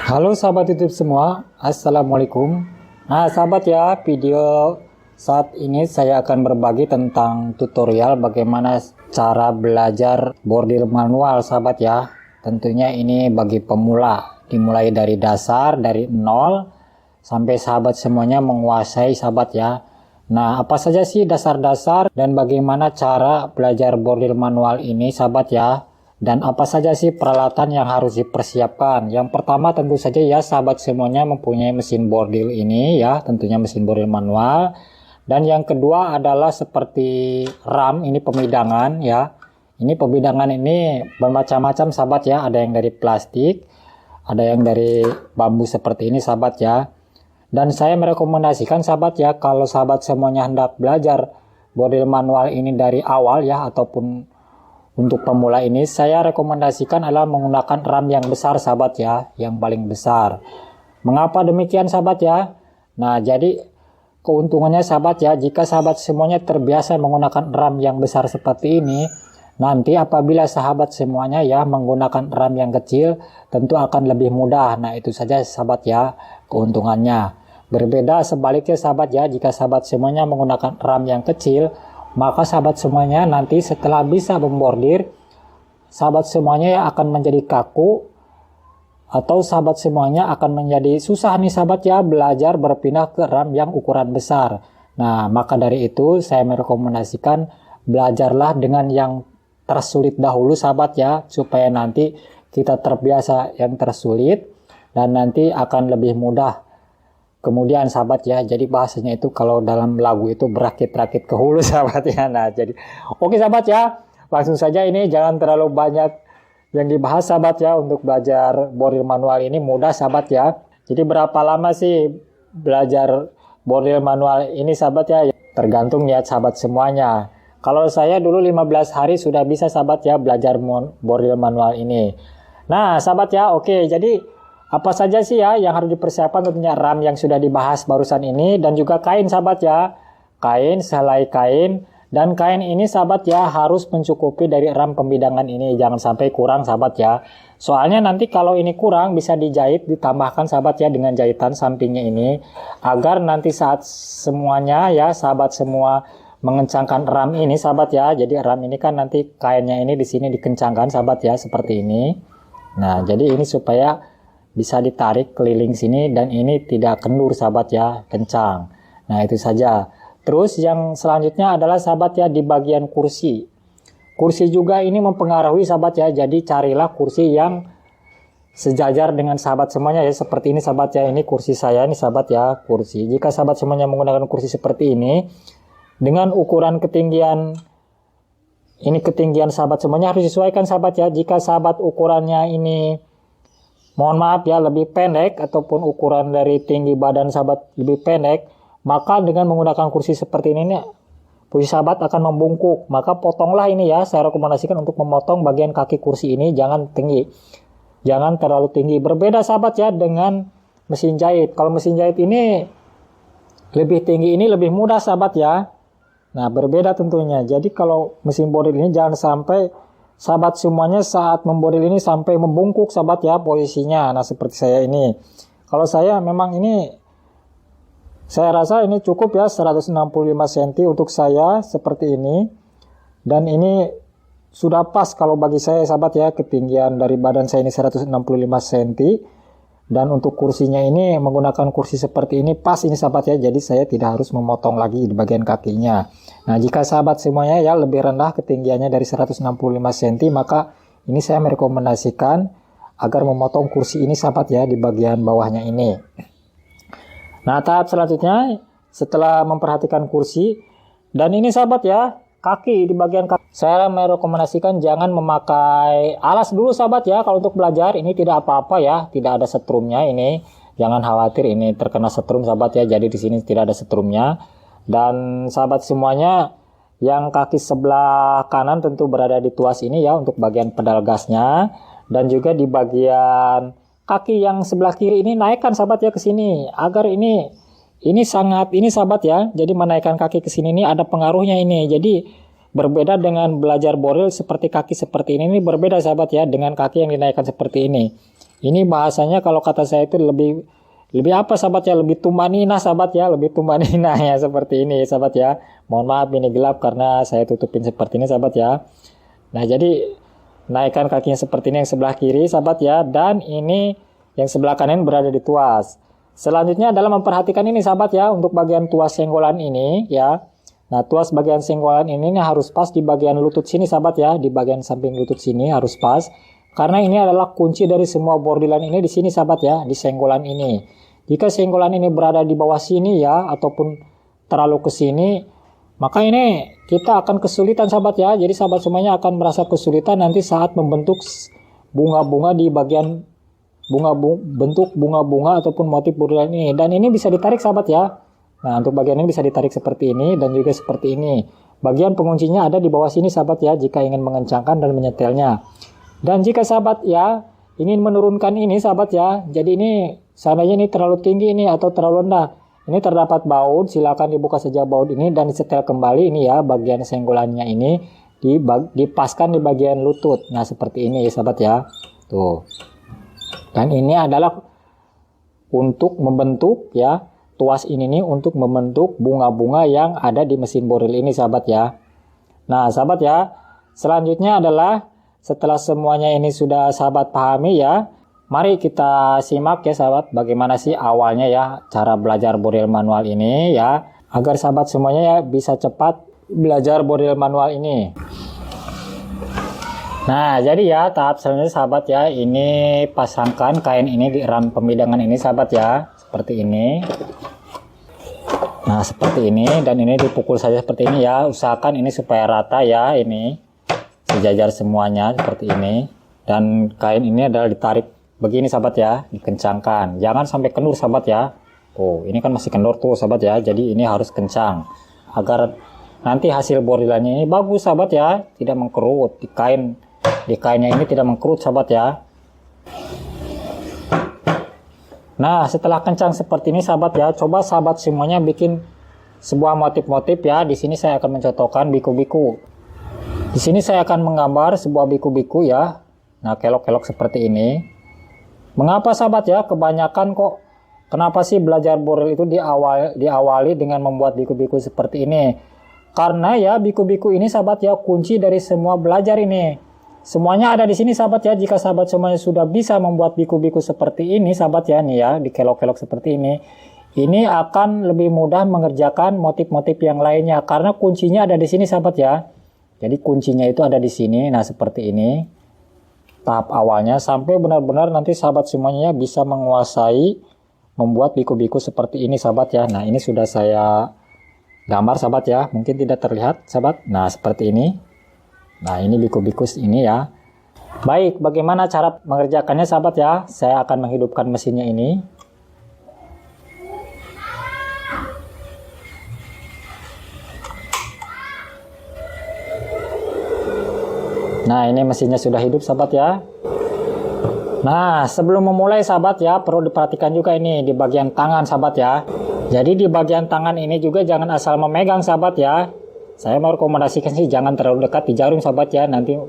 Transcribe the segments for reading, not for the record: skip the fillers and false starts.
Halo sahabat YouTube semua, Assalamualaikum. Nah sahabat ya, video saat ini saya akan berbagi tentang tutorial bagaimana cara belajar bordir manual sahabat ya. Tentunya ini bagi pemula, dimulai dari dasar, dari nol sampai sahabat semuanya menguasai sahabat ya. Nah apa saja sih dasar-dasar dan bagaimana cara belajar bordir manual ini sahabat ya. Dan apa saja sih peralatan yang harus dipersiapkan? Yang pertama tentu saja ya sahabat semuanya mempunyai mesin bordil ini ya, tentunya mesin bordil manual. Dan yang kedua adalah seperti RAM, ini pemidangan ya. Ini pemidangan ini bermacam-macam sahabat ya, ada yang dari plastik, ada yang dari bambu seperti ini sahabat ya. Dan saya merekomendasikan sahabat ya, kalau sahabat semuanya hendak belajar bordil manual ini dari awal ya, ataupun untuk pemula ini saya rekomendasikan adalah menggunakan RAM yang besar sahabat ya, yang paling besar. Mengapa demikian sahabat ya? Nah jadi keuntungannya sahabat ya, jika sahabat semuanya terbiasa menggunakan RAM yang besar seperti ini, nanti apabila sahabat semuanya ya menggunakan RAM yang kecil tentu akan lebih mudah. Nah itu saja sahabat ya keuntungannya. Berbeda sebaliknya sahabat ya, jika sahabat semuanya menggunakan RAM yang kecil, maka sahabat semuanya nanti setelah bisa membordir, sahabat semuanya akan menjadi kaku, atau sahabat semuanya akan menjadi susah nih sahabat ya belajar berpindah ke RAM yang ukuran besar. Nah maka dari itu saya merekomendasikan belajarlah dengan yang tersulit dahulu sahabat ya, supaya nanti kita terbiasa yang tersulit dan nanti akan lebih mudah kemudian sahabat ya. Jadi bahasanya itu kalau dalam lagu itu berakit-rakit ke hulu sahabat ya. Nah jadi oke sahabat ya, langsung saja, ini jangan terlalu banyak yang dibahas sahabat ya. Untuk belajar bordir manual ini mudah sahabat ya. Jadi berapa lama sih belajar bordir manual ini sahabat ya? Tergantung niat sahabat semuanya. Kalau saya dulu 15 hari sudah bisa sahabat ya belajar bordir manual ini. Nah sahabat ya, oke, jadi apa saja sih ya yang harus dipersiapkan? Tentunya RAM yang sudah dibahas barusan ini, dan juga kain sahabat ya. Kain, sehelai kain, dan kain ini sahabat ya harus mencukupi dari RAM pemidangan ini. Jangan sampai kurang sahabat ya. Soalnya nanti kalau ini kurang bisa dijahit, ditambahkan sahabat ya dengan jahitan sampingnya ini. Agar nanti saat semuanya ya sahabat semua mengencangkan RAM ini sahabat ya. Jadi RAM ini kan nanti kainnya ini di sini dikencangkan sahabat ya, seperti ini. Nah jadi ini supaya bisa ditarik keliling sini dan ini tidak kendur sahabat ya, kencang. Nah itu saja. Terus yang selanjutnya adalah sahabat ya di bagian kursi. Kursi juga ini mempengaruhi sahabat ya. Jadi carilah kursi yang sejajar dengan sahabat semuanya ya, seperti ini sahabat ya. Ini kursi saya ini sahabat ya, kursi. Jika sahabat semuanya menggunakan kursi seperti ini dengan ukuran ketinggian, ini ketinggian sahabat semuanya harus disesuaikan sahabat ya. Jika sahabat ukurannya ini mohon maaf ya lebih pendek, ataupun ukuran dari tinggi badan sahabat lebih pendek, maka dengan menggunakan kursi seperti ini kursi sahabat akan membungkuk. Maka potonglah ini ya, saya rekomendasikan untuk memotong bagian kaki kursi ini jangan tinggi, jangan terlalu tinggi. Berbeda sahabat ya dengan mesin jahit. Kalau mesin jahit ini lebih tinggi, ini lebih mudah sahabat ya. Nah berbeda tentunya. Jadi kalau mesin bordir ini jangan sampai sahabat semuanya saat membordir ini sampai membungkuk sahabat ya posisinya. Nah seperti saya ini, kalau saya memang ini saya rasa ini cukup ya 165 cm untuk saya seperti ini. Dan ini sudah pas kalau bagi saya sahabat ya, ketinggian dari badan saya ini 165 cm. Dan untuk kursinya ini menggunakan kursi seperti ini pas ini sahabat ya. Jadi saya tidak harus memotong lagi di bagian kakinya. Nah jika sahabat semuanya ya lebih rendah ketinggiannya dari 165 cm, maka ini saya merekomendasikan agar memotong kursi ini sahabat ya di bagian bawahnya ini. Nah tahap selanjutnya setelah memperhatikan kursi dan ini sahabat ya, kaki, di bagian kaki saya merekomendasikan jangan memakai alas dulu sahabat ya. Kalau untuk belajar ini tidak apa-apa ya, tidak ada setrumnya ini, jangan khawatir ini terkena setrum sahabat ya. Jadi di sini tidak ada setrumnya. Dan sahabat semuanya yang kaki sebelah kanan tentu berada di tuas ini ya untuk bagian pedal gasnya, dan juga di bagian kaki yang sebelah kiri ini naikkan sahabat ya ke sini agar ini sangat ini sahabat ya. Jadi menaikkan kaki ke sini ini ada pengaruhnya ini. Jadi berbeda dengan belajar bordir seperti kaki seperti ini berbeda sahabat ya dengan kaki yang dinaikkan seperti ini. Ini bahasanya kalau kata saya itu lebih lebih apa sahabat ya, lebih tumanina sahabat ya, lebih tumanina ya, seperti ini sahabat ya. Mohon maaf ini gelap karena saya tutupin seperti ini sahabat ya. Nah jadi naikkan kakinya seperti ini yang sebelah kiri sahabat ya, dan ini yang sebelah kanan berada di tuas. Selanjutnya adalah memperhatikan ini sahabat ya, untuk bagian tuas senggolan ini ya. Nah tuas bagian senggolan ini harus pas di bagian lutut sini sahabat ya, di bagian samping lutut sini harus pas. Karena ini adalah kunci dari semua bordilan ini di sini sahabat ya, di senggolan ini. Jika senggolan ini berada di bawah sini ya, ataupun terlalu ke sini, maka ini kita akan kesulitan sahabat ya. Jadi sahabat semuanya akan merasa kesulitan nanti saat membentuk bunga-bunga di bagian bentuk bunga-bunga ataupun motif bordilan ini. Dan ini bisa ditarik sahabat ya. Nah untuk bagian ini bisa ditarik seperti ini dan juga seperti ini. Bagian penguncinya ada di bawah sini sahabat ya, jika ingin mengencangkan dan menyetelnya. Dan jika sahabat ya ingin menurunkan ini sahabat ya, jadi ini seandainya ini terlalu tinggi ini atau terlalu rendah, ini terdapat baut, silakan dibuka saja baut ini dan disetel kembali ini ya, bagian senggolannya ini dipaskan di bagian lutut. Nah seperti ini ya sahabat ya, tuh. Dan ini adalah untuk membentuk ya, tuas ini nih untuk membentuk bunga-bunga yang ada di mesin boril ini sahabat ya. Nah sahabat ya, selanjutnya adalah setelah semuanya ini sudah sahabat pahami ya, mari kita simak ya sahabat, bagaimana sih awalnya ya cara belajar boril manual ini ya, agar sahabat semuanya ya bisa cepat belajar boril manual ini. Nah jadi ya tahap selanjutnya sahabat ya, ini pasangkan kain ini di ram pemidangan ini sahabat ya, seperti ini. Nah seperti ini, dan ini dipukul saja seperti ini ya, usahakan ini supaya rata ya, ini sejajar semuanya seperti ini. Dan kain ini adalah ditarik begini sahabat ya, dikencangkan, jangan sampai kendur sahabat ya. Oh ini kan masih kendur tuh sahabat ya, jadi ini harus kencang agar nanti hasil bordilannya ini bagus sahabat ya, tidak mengkerut di kainnya ini, tidak mengkerut sahabat ya. Nah setelah kencang seperti ini sahabat ya, coba sahabat semuanya bikin sebuah motif-motif ya. Di sini saya akan mencontohkan biku-biku. Di sini saya akan menggambar sebuah biku-biku ya. Nah kelok-kelok seperti ini. Mengapa sahabat ya, kebanyakan kok kenapa sih belajar boril itu diawali dengan membuat biku-biku seperti ini? Karena ya biku-biku ini sahabat ya kunci dari semua belajar ini. Semuanya ada di sini sahabat ya. Jika sahabat semuanya sudah bisa membuat biku-biku seperti ini sahabat ya, nih ya dikelok-kelok seperti ini akan lebih mudah mengerjakan motif-motif yang lainnya karena kuncinya ada di sini sahabat ya. Jadi kuncinya itu ada di sini. Nah seperti ini tahap awalnya, sampai benar-benar nanti sahabat semuanya bisa menguasai membuat biku-biku seperti ini sahabat ya. Nah ini sudah saya gambar sahabat ya, mungkin tidak terlihat sahabat. Nah seperti ini. Nah ini biku-biku ini ya. Baik, bagaimana cara mengerjakannya sahabat ya? Saya akan menghidupkan mesinnya ini. Nah ini mesinnya sudah hidup sahabat ya. Nah sebelum memulai sahabat ya, perlu diperhatikan juga ini di bagian tangan sahabat ya. Jadi di bagian tangan ini juga jangan asal memegang sahabat ya. Saya mau rekomendasikan sih jangan terlalu dekat di jarum sahabat ya, nanti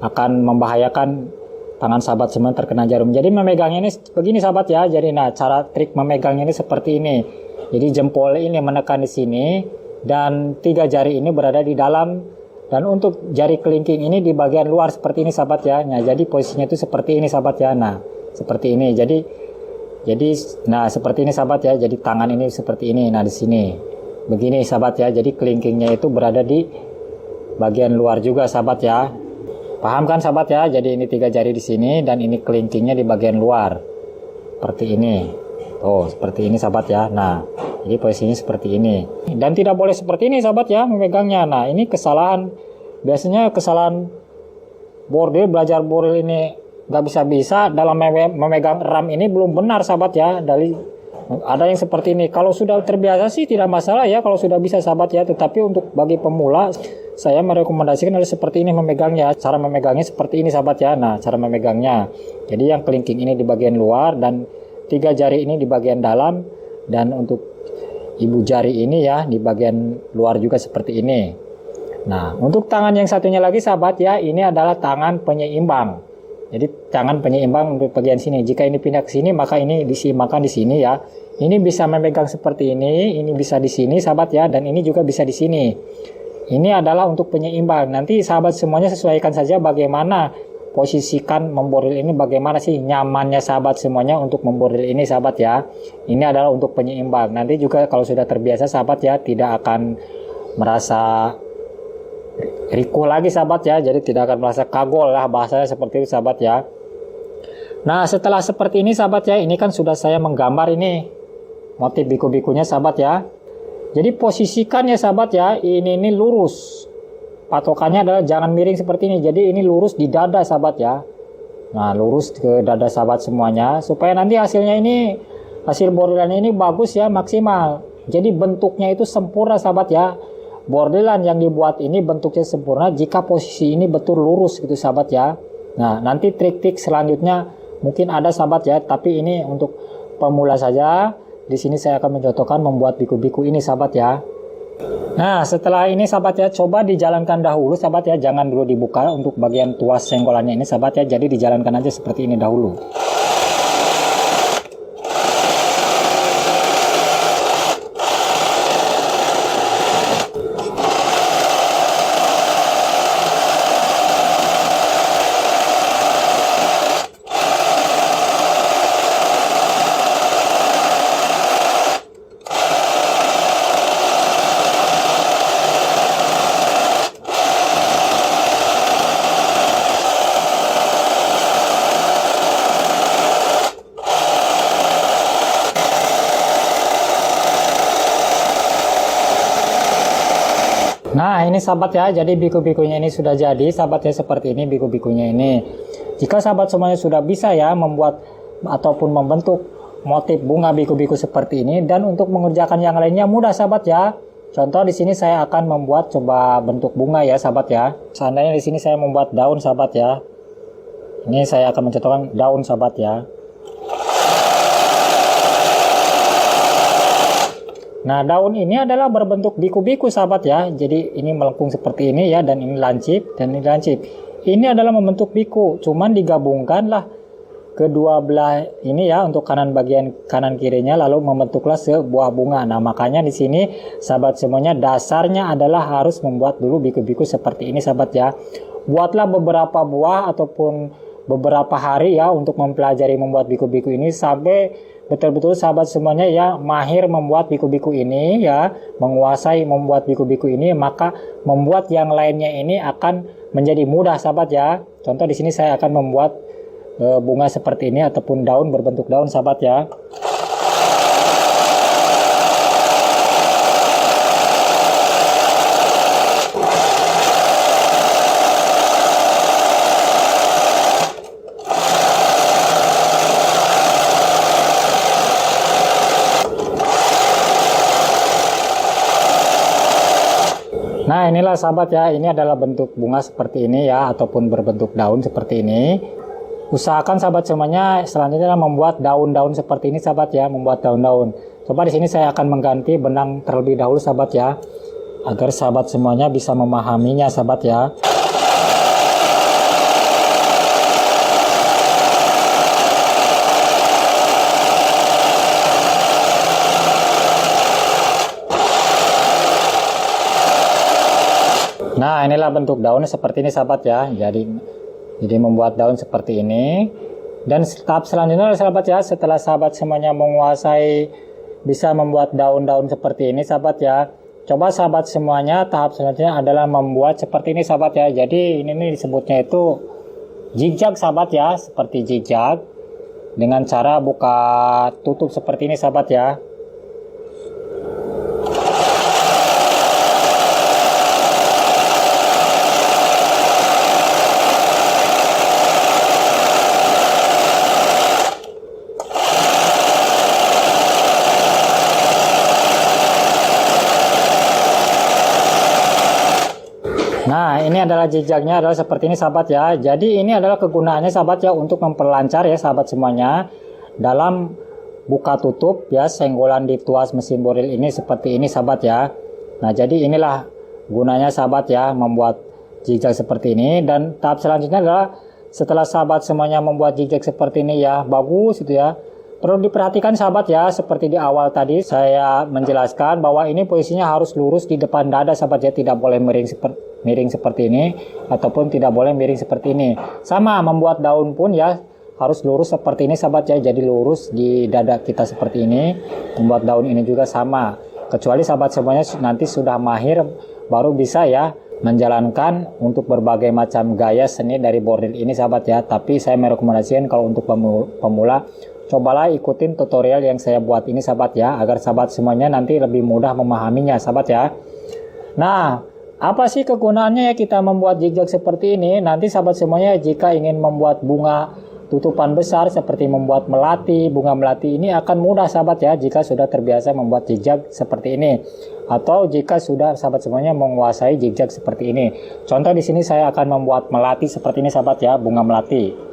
akan membahayakan tangan sahabat semua terkena jarum. Jadi memegangnya ini begini sahabat ya. Jadi nah cara trik memegangnya ini seperti ini. Jadi jempol ini menekan di sini dan 3 jari ini berada di dalam. Dan untuk jari kelingking ini di bagian luar seperti ini sahabat ya. Nah, jadi posisinya itu seperti ini sahabat ya. Nah, seperti ini. Jadi nah seperti ini sahabat ya. Jadi tangan ini seperti ini. Nah, di sini. Begini sahabat ya. Jadi kelingkingnya itu berada di bagian luar juga sahabat ya. Paham kan sahabat ya? Jadi ini 3 jari di sini dan ini kelingkingnya di bagian luar. Seperti ini. Tuh, seperti ini sahabat ya. Nah, jadi posisinya seperti ini. Dan tidak boleh seperti ini sahabat ya memegangnya. Nah ini kesalahan. Biasanya kesalahan belajar boril ini nggak bisa-bisa dalam memegang ram ini belum benar sahabat ya. Ada yang seperti ini. Kalau sudah terbiasa sih tidak masalah ya. Kalau sudah bisa sahabat ya. Tetapi untuk bagi pemula saya merekomendasikan adalah seperti ini memegangnya. Cara memegangnya seperti ini sahabat ya. Nah cara memegangnya. Jadi yang kelingking ini di bagian luar dan 3 jari ini di bagian dalam. Dan untuk ibu jari ini ya di bagian luar juga seperti ini. Nah untuk tangan yang satunya lagi sahabat ya, ini adalah tangan penyeimbang. Jadi tangan penyeimbang untuk bagian sini. Jika ini pindah ke sini, maka ini diseimbangkan di sini ya. Ini bisa memegang seperti ini bisa di sini sahabat ya, dan ini juga bisa di sini. Ini adalah untuk penyeimbang. Nanti sahabat semuanya sesuaikan saja bagaimana posisikan memboril ini, bagaimana sih nyamannya sahabat semuanya untuk memboril ini sahabat ya. Ini adalah untuk penyeimbang. Nanti juga kalau sudah terbiasa sahabat ya, tidak akan merasa rikuh lagi sahabat ya, jadi tidak akan merasa kagol lah bahasanya seperti itu sahabat ya. Nah setelah seperti ini sahabat ya, ini kan sudah saya menggambar ini motif biku-bikunya sahabat ya. Jadi posisikan ya sahabat ya, ini lurus, patokannya adalah jangan miring seperti ini, jadi ini lurus di dada sahabat ya. Nah lurus ke dada sahabat semuanya, supaya nanti hasilnya ini, hasil bordilannya ini bagus ya, maksimal. Jadi bentuknya itu sempurna sahabat ya. Bordilan yang dibuat ini bentuknya sempurna jika posisi ini betul lurus gitu sahabat ya. Nah nanti trik-trik selanjutnya mungkin ada sahabat ya, tapi ini untuk pemula saja. Di sini saya akan mencontohkan membuat biku-biku ini sahabat ya. Nah setelah ini sahabat ya, coba dijalankan dahulu sahabat ya, jangan dulu dibuka untuk bagian tuas senggolannya ini sahabat ya. Jadi dijalankan aja seperti ini dahulu. Nah ini sahabat ya, jadi biku-bikunya ini sudah jadi sahabat ya, seperti ini biku-bikunya ini. Jika sahabat semuanya sudah bisa ya membuat ataupun membentuk motif bunga biku-biku seperti ini, dan untuk mengerjakan yang lainnya mudah sahabat ya. Contoh di sini saya akan membuat coba bentuk bunga ya sahabat ya. Seandainya di sini saya membuat daun sahabat ya. Ini saya akan mencontohkan daun sahabat ya. Nah daun ini adalah berbentuk biku-biku sahabat ya. Jadi ini melengkung seperti ini ya, dan ini lancip dan ini lancip. Ini adalah membentuk biku, cuman digabungkanlah kedua belah ini ya untuk bagian kanan kirinya, lalu membentuklah sebuah bunga. Nah makanya di sini sahabat semuanya dasarnya adalah harus membuat dulu biku-biku seperti ini sahabat ya. Buatlah beberapa buah ataupun beberapa hari ya untuk mempelajari membuat biku-biku ini sampai betul-betul sahabat semuanya ya mahir membuat biku-biku ini ya, menguasai membuat biku-biku ini, maka membuat yang lainnya ini akan menjadi mudah sahabat ya. Contoh di sini saya akan membuat bunga seperti ini ataupun daun berbentuk daun sahabat ya. Nah inilah sahabat ya, ini adalah bentuk bunga seperti ini ya, ataupun berbentuk daun seperti ini. Usahakan sahabat semuanya selanjutnya membuat daun-daun seperti ini sahabat ya, membuat daun-daun. Coba di sini saya akan mengganti benang terlebih dahulu sahabat ya, agar sahabat semuanya bisa memahaminya sahabat ya. Nah inilah bentuk daunnya seperti ini sahabat ya. Jadi membuat daun seperti ini. Dan tahap selanjutnya sahabat ya, setelah sahabat semuanya menguasai bisa membuat daun-daun seperti ini sahabat ya, coba sahabat semuanya tahap selanjutnya adalah membuat seperti ini sahabat ya. Jadi ini disebutnya itu zigzag sahabat ya, seperti zigzag dengan cara buka tutup seperti ini sahabat ya. Nah ini adalah zigzagnya adalah seperti ini sahabat ya. Jadi ini adalah kegunaannya sahabat ya, untuk memperlancar ya sahabat semuanya dalam buka tutup ya senggolan di tuas mesin boril ini seperti ini sahabat ya. Nah jadi inilah gunanya sahabat ya, membuat zigzag seperti ini. Dan tahap selanjutnya adalah setelah sahabat semuanya membuat zigzag seperti ini ya, bagus itu ya. Perlu diperhatikan sahabat ya, seperti di awal tadi saya menjelaskan bahwa ini posisinya harus lurus di depan dada sahabat ya, tidak boleh miring seperti ini ataupun tidak boleh miring seperti ini. Sama membuat daun pun ya harus lurus seperti ini sahabat ya, jadi lurus di dada kita seperti ini. Membuat daun ini juga sama, kecuali sahabat semuanya nanti sudah mahir baru bisa ya menjalankan untuk berbagai macam gaya seni dari bordil ini sahabat ya. Tapi saya merekomendasikan kalau untuk pemula cobalah ikutin tutorial yang saya buat ini sahabat ya, agar sahabat semuanya nanti lebih mudah memahaminya sahabat ya. Nah, apa sih kegunaannya ya kita membuat zigzag seperti ini? Nanti sahabat semuanya jika ingin membuat bunga tutupan besar seperti membuat melati, bunga melati ini akan mudah sahabat ya jika sudah terbiasa membuat zigzag seperti ini, atau jika sudah sahabat semuanya menguasai zigzag seperti ini. Contoh di sini saya akan membuat melati seperti ini sahabat ya, bunga melati.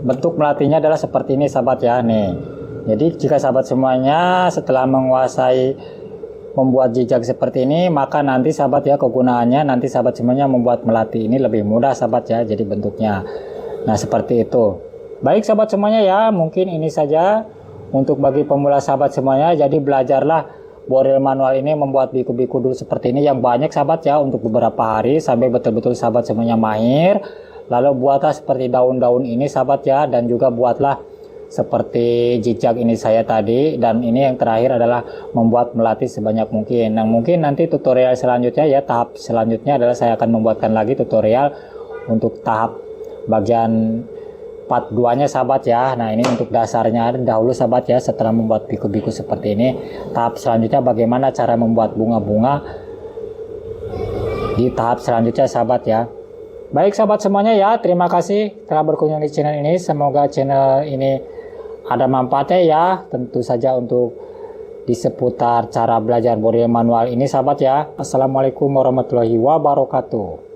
Bentuk melatinya adalah seperti ini sahabat ya nih. Jadi jika sahabat semuanya setelah menguasai membuat zigzag seperti ini, maka nanti sahabat ya kegunaannya nanti sahabat semuanya membuat melati ini lebih mudah sahabat ya, jadi bentuknya. Nah seperti itu. Baik sahabat semuanya ya, mungkin ini saja untuk bagi pemula sahabat semuanya. Jadi belajarlah bordil manual ini membuat biku-biku dulu seperti ini yang banyak sahabat ya, untuk beberapa hari sampai betul-betul sahabat semuanya mahir. Lalu buatlah seperti daun-daun ini sahabat ya, dan juga buatlah seperti zigzag ini saya tadi. Dan ini yang terakhir adalah membuat melati sebanyak mungkin. Nah mungkin nanti tutorial selanjutnya ya, tahap selanjutnya adalah saya akan membuatkan lagi tutorial untuk tahap bagian part 2 nya sahabat ya. Nah ini untuk dasarnya dahulu sahabat ya, setelah membuat biku-biku seperti ini. Tahap selanjutnya bagaimana cara membuat bunga-bunga di tahap selanjutnya sahabat ya. Baik sahabat semuanya ya, terima kasih telah berkunjung di channel ini. Semoga channel ini ada manfaatnya ya, tentu saja untuk di seputar cara belajar bordil manual ini sahabat ya. Assalamualaikum warahmatullahi wabarakatuh.